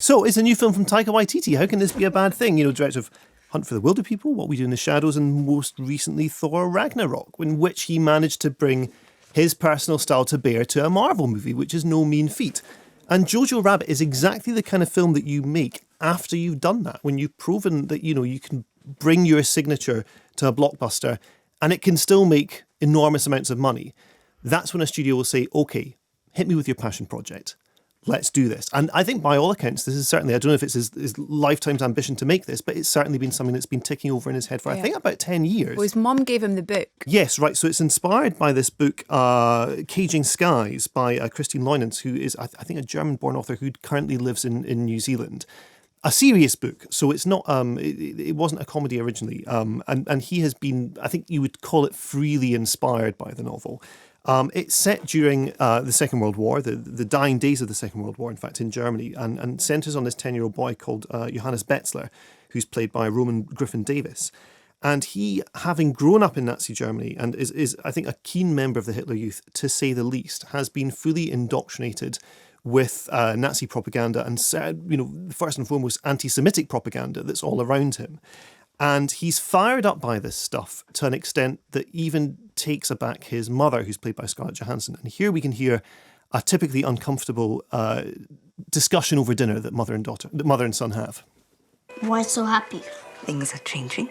So it's a new film from Taika Waititi. How can this be a bad thing? Director of Hunt for the Wilder People, What We Do in the Shadows, and most recently Thor Ragnarok, in which he managed to bring his personal style to bear to a Marvel movie, which is no mean feat. And Jojo Rabbit is exactly the kind of film that you make after you've done that, when you've proven that, you can bring your signature to a blockbuster and it can still make enormous amounts of money. That's when a studio will say, okay, hit me with your passion project. Let's do this. And I think by all accounts, this is certainly, I don't know if it's his lifetime's ambition to make this, but it's certainly been something that's been ticking over in his head for, I think, about 10 years. Well, his mum gave him the book. Yes, right. So it's inspired by this book, Caging Skies, by Christine Loynance, who is, I think, a German-born author who currently lives in New Zealand. A serious book, so it's not. It wasn't a comedy originally, and he has been. I think you would call it freely inspired by the novel. It's set during the Second World War, the dying days of the Second World War, in fact, in Germany, and centres on this 10-year-old boy called Johannes Betzler, who's played by Roman Griffin Davis. And he, having grown up in Nazi Germany and is I think, a keen member of the Hitler Youth, to say the least, has been fully indoctrinated with Nazi propaganda and, first and foremost, anti-Semitic propaganda that's all around him. And he's fired up by this stuff to an extent that even takes aback his mother, who's played by Scarlett Johansson. And here we can hear a typically uncomfortable discussion over dinner that mother and son have. Why so happy? Things are changing.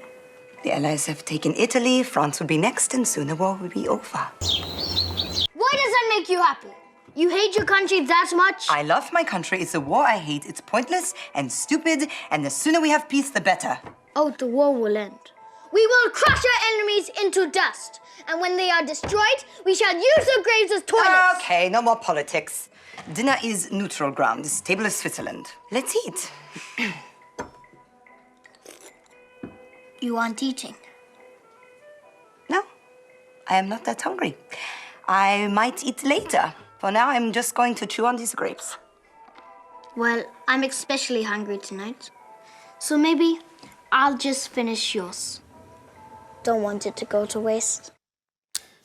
The Allies have taken Italy, France will be next, and soon the war will be over. Why does that make you happy? You hate your country that much? I love my country. It's a war I hate. It's pointless and stupid, and the sooner we have peace, the better. Oh, the war will end. We will crush our enemies into dust, and when they are destroyed, we shall use their graves as toilets. Okay, no more politics. Dinner is neutral ground. This table is Switzerland. Let's eat. You aren't eating. No, I am not that hungry. I might eat later. For now, I'm just going to chew on these grapes. Well, I'm especially hungry tonight. So maybe I'll just finish yours. Don't want it to go to waste.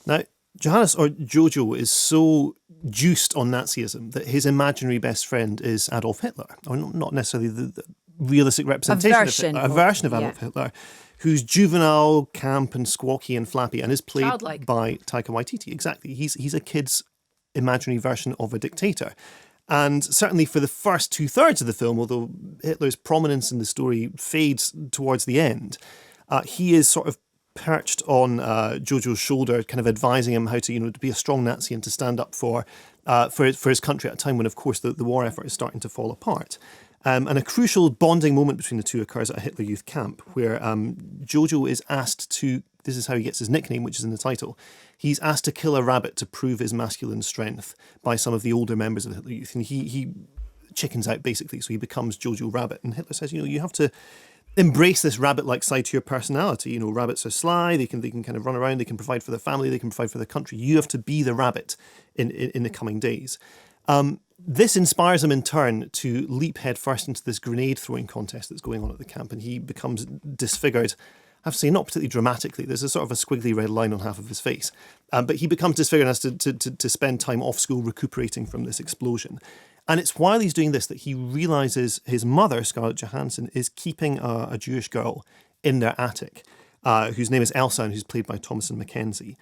Now, Johannes, or Jojo, is so juiced on Nazism that his imaginary best friend is Adolf Hitler. Or not necessarily the realistic representation of Hitler, a version of Adolf Hitler, who's juvenile, camp and squawky and flappy, and is played Childlike by Taika Waititi. Exactly. He's a kid's imaginary version of a dictator. And certainly for the first 2/3 of the film, although Hitler's prominence in the story fades towards the end, he is sort of perched on Jojo's shoulder, kind of advising him how to, to be a strong Nazi and to stand up for his country at a time when, of course, the war effort is starting to fall apart. And a crucial bonding moment between the two occurs at a Hitler Youth camp, where Jojo is asked to, this is how he gets his nickname, which is in the title, he's asked to kill a rabbit to prove his masculine strength by some of the older members of the Hitler Youth. And he chickens out, basically, so he becomes Jojo Rabbit. And Hitler says, you have to embrace this rabbit-like side to your personality. Rabbits are sly, they can kind of run around, they can provide for their family, they can provide for their country. You have to be the rabbit in the coming days. This inspires him in turn to leap headfirst into this grenade throwing contest that's going on at the camp, and he becomes disfigured. I have to say, not particularly dramatically. There's a sort of a squiggly red line on half of his face. But he becomes disfigured and has to spend time off school recuperating from this explosion. And it's while he's doing this that he realises his mother, Scarlett Johansson, is keeping a Jewish girl in their attic, whose name is Elsa and who's played by Thomasin McKenzie.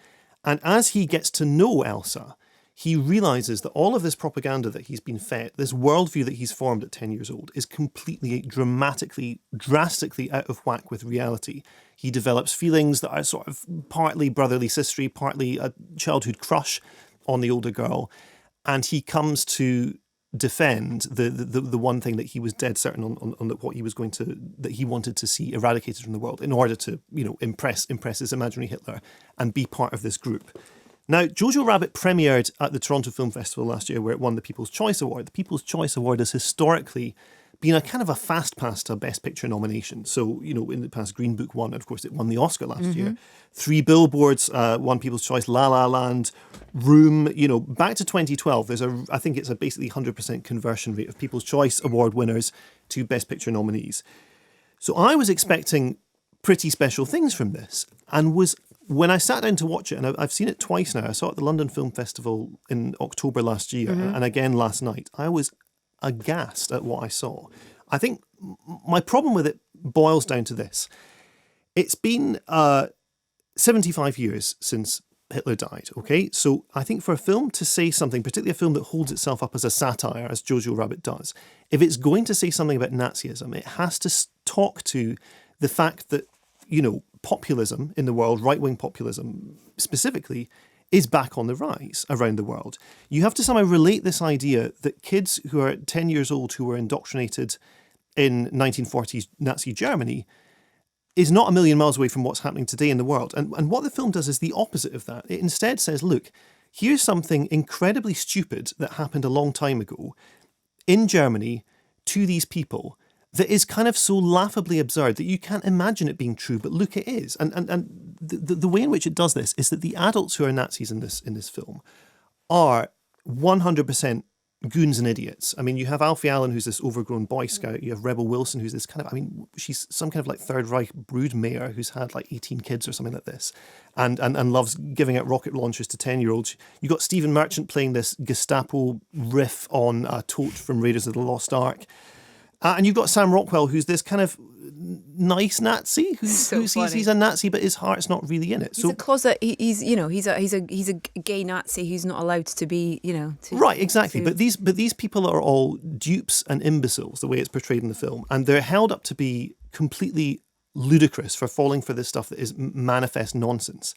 And as he gets to know Elsa, he realises that all of this propaganda that he's been fed, this worldview that he's formed at 10 years old, is completely, drastically out of whack with reality. He develops feelings that are sort of partly brotherly sisterly, partly a childhood crush on the older girl. And he comes to defend the one thing that he was dead certain on what he was that he wanted to see eradicated from the world in order to, impress his imaginary Hitler and be part of this group. Now, Jojo Rabbit premiered at the Toronto Film Festival last year, where it won the People's Choice Award. The People's Choice Award has historically been a kind of a fast pass to Best Picture nomination. So, in the past, Green Book won, and of course, it won the Oscar last year. 3 Billboards won People's Choice, La La Land, Room. Back to 2012, I think it's a basically 100% conversion rate of People's Choice Award winners to Best Picture nominees. So I was expecting pretty special things from this, and when I sat down to watch it, and I've seen it twice now, I saw it at the London Film Festival in October last year, and again last night, I was aghast at what I saw. I think my problem with it boils down to this. It's been 75 years since Hitler died, okay? So I think for a film to say something, particularly a film that holds itself up as a satire, as Jojo Rabbit does, if it's going to say something about Nazism, it has to talk to the fact that, populism in the world, right-wing populism specifically, is back on the rise around the world. You have to somehow relate this idea that kids who are 10 years old who were indoctrinated in 1940s Nazi Germany is not a million miles away from what's happening today in the world. And what the film does is the opposite of that. It instead says, look, here's something incredibly stupid that happened a long time ago in Germany to these people that is kind of so laughably absurd that you can't imagine it being true, but look, it is. And the way in which it does this is that the adults who are Nazis in this film are 100% goons and idiots. I mean, you have Alfie Allen, who's this overgrown Boy Scout. You have Rebel Wilson, who's this kind of, she's some kind of like Third Reich brood mayor who's had like 18 kids or something like this and loves giving out rocket launchers to 10-year-olds. You got Stephen Merchant playing this Gestapo riff on a tote from Raiders of the Lost Ark. And you've got Sam Rockwell, who's this kind of nice Nazi who sees he's a Nazi, but his heart's not really in it. He's a closet. He's a gay Nazi who's not allowed to be. Right, exactly. But these people are all dupes and imbeciles, the way it's portrayed in the film, and they're held up to be completely ludicrous for falling for this stuff that is manifest nonsense.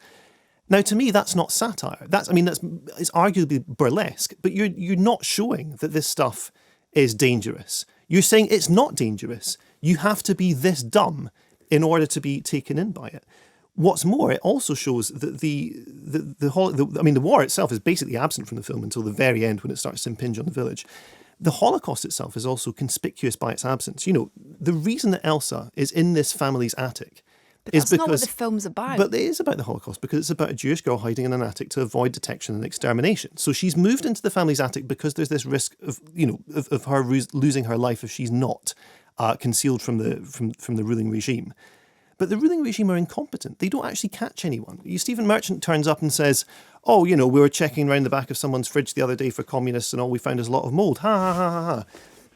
Now, to me, that's not satire. It's arguably burlesque, but you're not showing that this stuff is dangerous. You're saying it's not dangerous. You have to be this dumb in order to be taken in by it. What's more, it also shows that the war itself is basically absent from the film until the very end when it starts to impinge on the village. The Holocaust itself is also conspicuous by its absence. The reason that Elsa is in this family's attic is because... not what the film's about. But it is about the Holocaust because it's about a Jewish girl hiding in an attic to avoid detection and extermination. So she's moved into the family's attic because there's this risk of her losing her life if she's not concealed from the ruling regime. But the ruling regime are incompetent. They don't actually catch anyone. Stephen Merchant turns up and says, oh, we were checking around the back of someone's fridge the other day for communists and all we found is a lot of mould. Ha, ha, ha, ha, ha.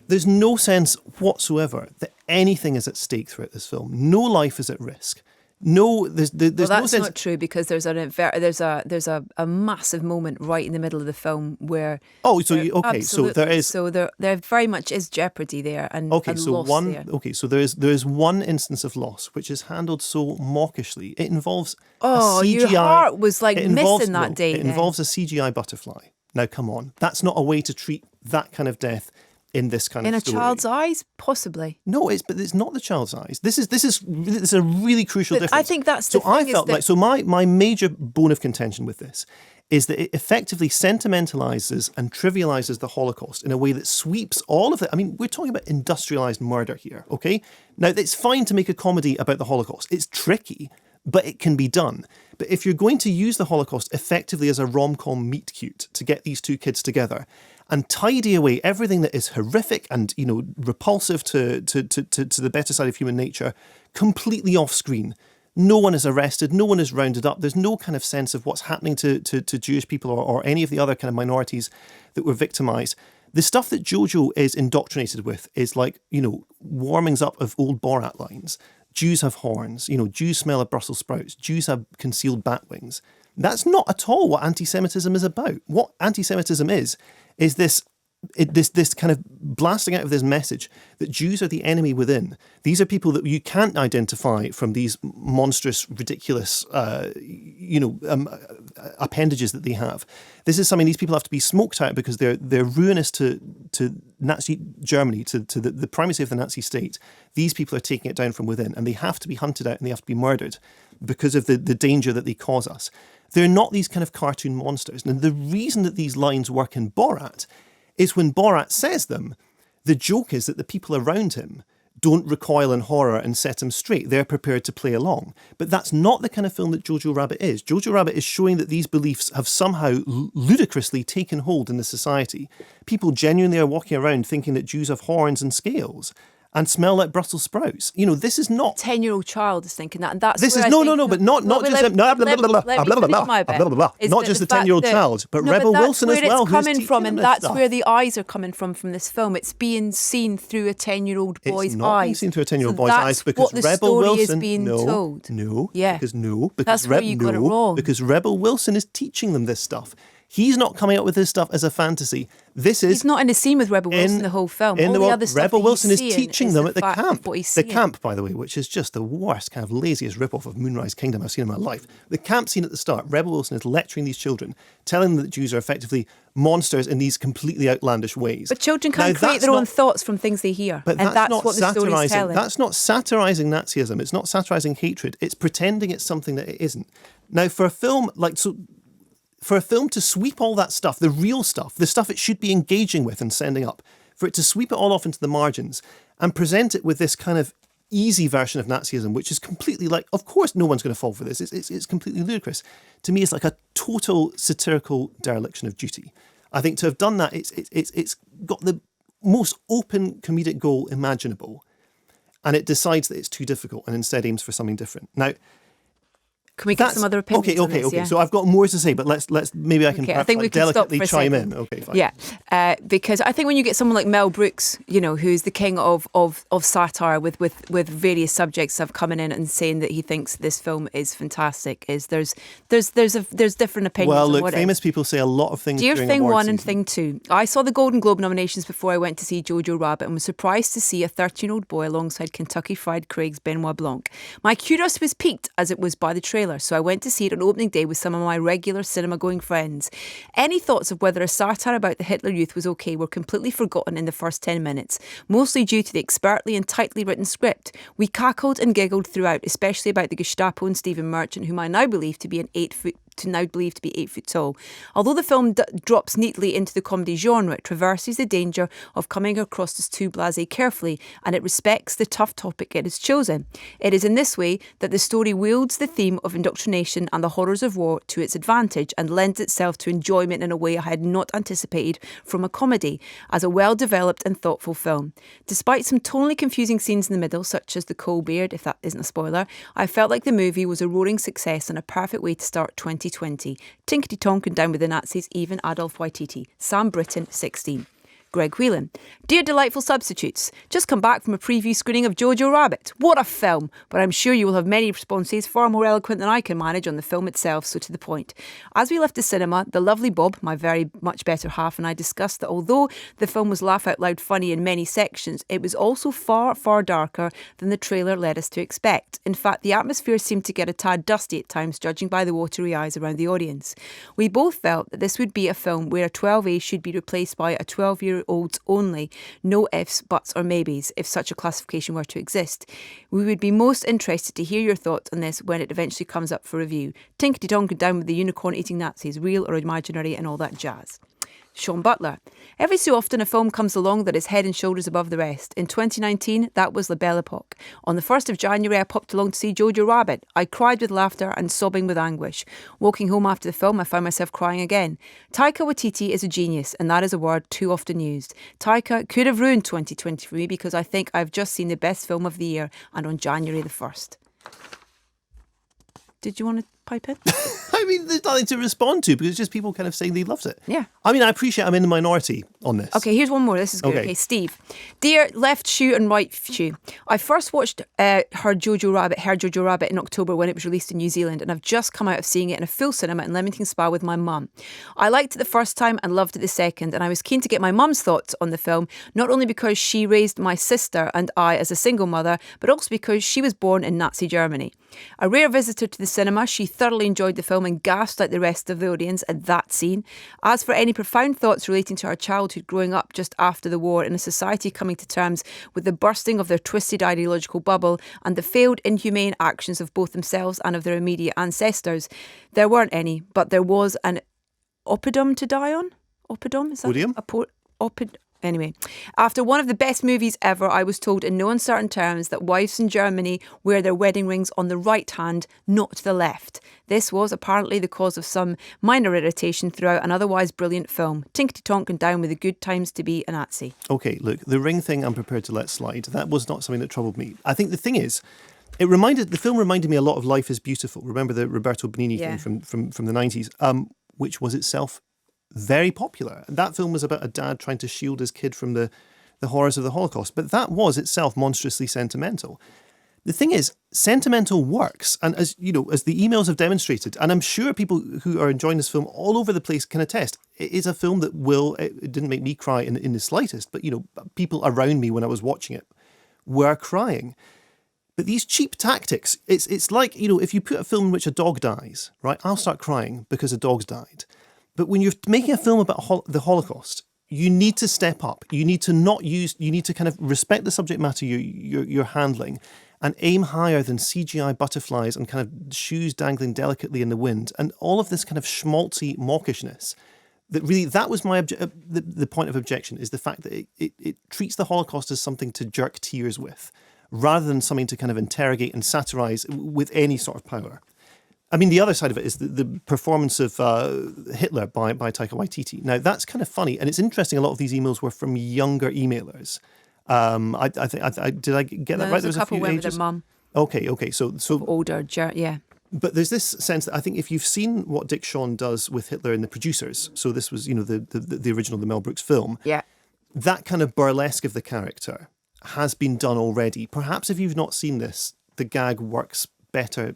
There's no sense whatsoever that anything is at stake throughout this film. No life is at risk. No, there's no sense. That's not true because there's a massive moment right in the middle of the film where. Oh, so there is. So there very much is jeopardy there and okay. And so loss one there. okay. So there is one instance of loss which is handled so mawkishly. It involves a CGI. Your heart was like missing that day. It involves a CGI butterfly. Now, come on, that's not a way to treat that kind of death. In this kind of story. In a child's eyes, possibly. No, but it's not the child's eyes. This is a really crucial difference. I think that's the thing. I felt like my major bone of contention with this is that it effectively sentimentalizes and trivializes the Holocaust in a way that sweeps all of it. I mean, we're talking about industrialized murder here, okay? Now, it's fine to make a comedy about the Holocaust. It's tricky, but it can be done. But if you're going to use the Holocaust effectively as a rom-com meet cute to get these two kids together and tidy away everything that is horrific and, repulsive to the better side of human nature, completely off screen. No one is arrested. No one is rounded up. There's no kind of sense of what's happening to Jewish people or any of the other kind of minorities that were victimized. The stuff that Jojo is indoctrinated with is like, warmings up of old Borat lines. Jews have horns. Jews smell of Brussels sprouts. Jews have concealed bat wings. That's not at all what anti-Semitism is about. What anti-Semitism is this kind of blasting out of this message that Jews are the enemy within. These are people that you can't identify from these monstrous, ridiculous, appendages that they have. This is something these people have to be smoked out because they're ruinous to Nazi Germany, to the primacy of the Nazi state. These people are taking it down from within, and they have to be hunted out and they have to be murdered because of the danger that they cause us. They're not these kind of cartoon monsters. And the reason that these lines work in Borat is when Borat says them, the joke is that the people around him don't recoil in horror and set him straight. They're prepared to play along. But that's not the kind of film that Jojo Rabbit is. Jojo Rabbit is showing that these beliefs have somehow ludicrously taken hold in the society. People genuinely are walking around thinking that Jews have horns and scales. and smell like Brussels sprouts. You know, this is not... 10-year-old child is thinking that, and that's This where is I no, think, no, no, but not just let me finish my bit. not just the 10-year-old child, but No, Rebel that's Wilson as where well. it's who's coming teaching from, them and this that's stuff. where the eyes are coming from this film. It's being seen through a 10-year-old boy's eyes. It's not being seen through a 10-year-old So boy's that's eyes because what the Rebel story Wilson is being told. No, Yeah. because That's where you got it wrong. because Rebel Wilson is teaching them this stuff. He's not coming up with this stuff as a fantasy. This is He's not in a scene with Rebel Wilson the whole film. In All the the world, other stuff Rebel that Wilson he's is seeing teaching is them the at the fact camp. of what he's The seeing. camp, by the way, which is just the worst, kind of laziest rip-off of Moonrise Kingdom I've seen in my life. The camp scene at the start, Rebel Wilson is lecturing these children, telling them that Jews are effectively monsters in these completely outlandish ways. But children Now, can't create that's their own not- thoughts from things they hear. But and that's not what the story's satirising. telling. That's not satirising Nazism. It's not satirising hatred. It's pretending it's something that it isn't. Now, for a film for a film to sweep all that stuff, the real stuff, the stuff it should be engaging with and sending up, for it to sweep it all off into the margins and present it with this kind of easy version of Nazism, which is completely like, of course no one's going to fall for this. It's completely ludicrous. To me, it's like a total satirical dereliction of duty. I think to have done that, it's got the most open comedic goal imaginable, and it decides that it's too difficult and instead aims for something different. Now, Can we get some other opinions on this? Okay. Yeah? So I've got more to say, but let's maybe I can Okay, I perhaps think we can stop delicately for a chime second. in. Okay, fine. Yeah, because I think when you get someone like Mel Brooks, you know, who's the king of satire with various subjects of coming in and saying that he thinks this film is fantastic, there's different opinions. Well, on look, what famous people say a lot of things. Dear during Thing award 1 and season. Thing 2. I saw the Golden Globe nominations before I went to see Jojo Rabbit and was surprised to see a 13-year-old boy alongside Kentucky Fried Craig's Benoit Blanc. My curiosity was piqued as it was by the trailer, so I went to see it on opening day with some of my regular cinema-going friends. Any thoughts of whether a satire about the Hitler Youth was okay were completely forgotten in the first 10 minutes, mostly due to the expertly and tightly written script. We cackled and giggled throughout, especially about the Gestapo and Stephen Merchant, whom I now believe to be 8 foot tall. Although the film drops neatly into the comedy genre, it traverses the danger of coming across as too blasé carefully, and it respects the tough topic it has chosen. It is in this way that the story wields the theme of indoctrination and the horrors of war to its advantage and lends itself to enjoyment in a way I had not anticipated from a comedy, as a well-developed and thoughtful film. Despite some tonally confusing scenes in the middle, such as the coal beard, if that isn't a spoiler, I felt like the movie was a roaring success and a perfect way to start 2020. Tinkety tonk and down with the Nazis, even Adolf Waititi. Sam Britton, 16. Greg Whelan. Dear delightful substitutes, just come back from a preview screening of Jojo Rabbit. What a film! But I'm sure you will have many responses far more eloquent than I can manage on the film itself, so to the point. As we left the cinema, the lovely Bob, my very much better half, and I discussed that although the film was laugh out loud funny in many sections, it was also far, far darker than the trailer led us to expect. In fact, the atmosphere seemed to get a tad dusty at times, judging by the watery eyes around the audience. We both felt that this would be a film where a 12A should be replaced by a 12-year-olds only, no ifs, buts or maybes, if such a classification were to exist. We would be most interested to hear your thoughts on this when it eventually comes up for review. Tinkety tonk and down with the unicorn-eating Nazis, real or imaginary and all that jazz. Sean Butler. Every so often a film comes along that is head and shoulders above the rest. In 2019, that was La Belle Epoque. On the 1st of January, I popped along to see Jojo Rabbit. I cried with laughter and sobbing with anguish. Walking home after the film, I found myself crying again. Taika Waititi is a genius, and that is a word too often used. Taika could have ruined 2020 for me because I think I've just seen the best film of the year, and on January the 1st. Did you want to pipe in? I mean, there's nothing to respond to because it's just people kind of saying they loved it. Yeah. I mean, I appreciate I'm in the minority on this. Okay, here's one more. This is good. Okay, Steve. Dear left shoe and right shoe. I first watched Heard Jojo Rabbit in October when it was released in New Zealand, and I've just come out of seeing it in a full cinema in Leamington Spa with my mum. I liked it the first time and loved it the second, and I was keen to get my mum's thoughts on the film, not only because she raised my sister and I as a single mother, but also because she was born in Nazi Germany. A rare visitor to the cinema, she thoroughly enjoyed the film and gasped like the rest of the audience at that scene. As for any profound thoughts relating to her childhood growing up just after the war in a society coming to terms with the bursting of their twisted ideological bubble and the failed inhumane actions of both themselves and of their immediate ancestors, there weren't any, but there was an oppidum to die on? Oppidum? Is that Odium? Anyway, after one of the best movies ever, I was told in no uncertain terms that wives in Germany wear their wedding rings on the right hand, not the left. This was apparently the cause of some minor irritation throughout an otherwise brilliant film. Tinkety tonk and down with the good times to be a Nazi. Okay, look, the ring thing I'm prepared to let slide. That was not something that troubled me. I think the thing is, the film reminded me a lot of Life is Beautiful. Remember the Roberto Benigni thing from the 90s, which was itself very popular. That film was about a dad trying to shield his kid from the horrors of the Holocaust, but that was itself monstrously sentimental. The thing is, sentimental works, and as you know, as the emails have demonstrated, and I'm sure people who are enjoying this film all over the place can attest, it is a film that it didn't make me cry in the slightest, but people around me when I was watching it were crying. But these cheap tactics, it's like, if you put a film in which a dog dies, right, I'll start crying because a dog's died. But when you're making a film about the Holocaust, you need to step up. You need to kind of respect the subject matter you're handling and aim higher than CGI butterflies and kind of shoes dangling delicately in the wind and all of this kind of schmaltzy mawkishness. That was my the point of objection, is the fact that it treats the Holocaust as something to jerk tears with, rather than something to kind of interrogate and satirize with any sort of power. I mean, the other side of it is the performance of Hitler by Taika Waititi. Now, that's kind of funny, and it's interesting. A lot of these emails were from younger emailers. Did I get that right? There was a couple went with their mum. Okay. So older, yeah. But there's this sense that I think if you've seen what Dick Shawn does with Hitler in The Producers, so this was the original, the Mel Brooks film. Yeah. That kind of burlesque of the character has been done already. Perhaps if you've not seen this, the gag works better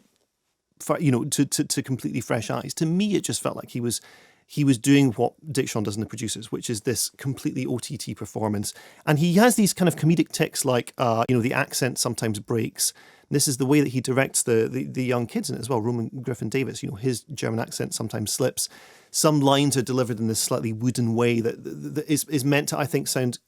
for, to completely fresh eyes. To me, it just felt like he was doing what Dick Shawn does in The Producers, which is this completely OTT performance. And he has these kind of comedic tics like, the accent sometimes breaks. This is the way that he directs the young kids in it as well. Roman Griffin Davis, his German accent sometimes slips. Some lines are delivered in this slightly wooden way that is meant to, I think, sound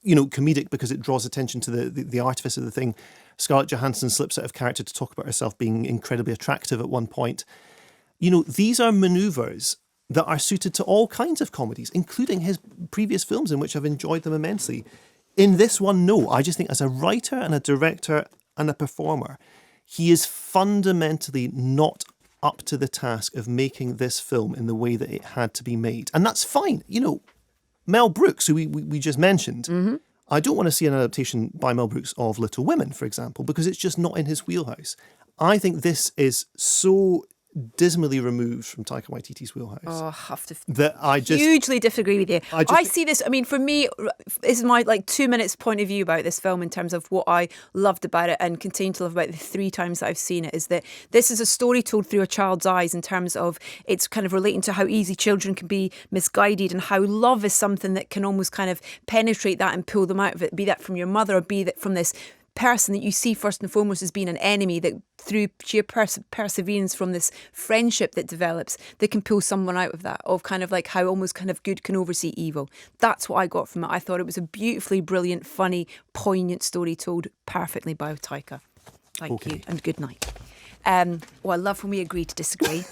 comedic because it draws attention to the artifice of the thing. Scarlett Johansson slips out of character to talk about herself being incredibly attractive at one point. These are manoeuvres that are suited to all kinds of comedies, including his previous films in which I've enjoyed them immensely. In this one, no. I just think as a writer and a director and a performer, he is fundamentally not up to the task of making this film in the way that it had to be made. And that's fine. Mel Brooks, who we just mentioned, mm-hmm. I don't want to see an adaptation by Mel Brooks of Little Women, for example, because it's just not in his wheelhouse. I think this is so dismally removed from Taika Waititi's wheelhouse. Oh, I have to that I just hugely disagree with you. I see this, for me, this is my 2 minutes point of view about this film in terms of what I loved about it and continue to love about it the 3 times that I've seen it, is that this is a story told through a child's eyes in terms of it's kind of relating to how easy children can be misguided and how love is something that can almost kind of penetrate that and pull them out of it, be that from your mother or be that from this person that you see first and foremost as being an enemy, that through sheer perseverance from this friendship that develops, that can pull someone out of that, of kind of like how almost kind of good can oversee evil. That's what I got from it. I thought it was a beautifully brilliant, funny, poignant story told perfectly by Taika. Thank you and good night. I love when we agree to disagree.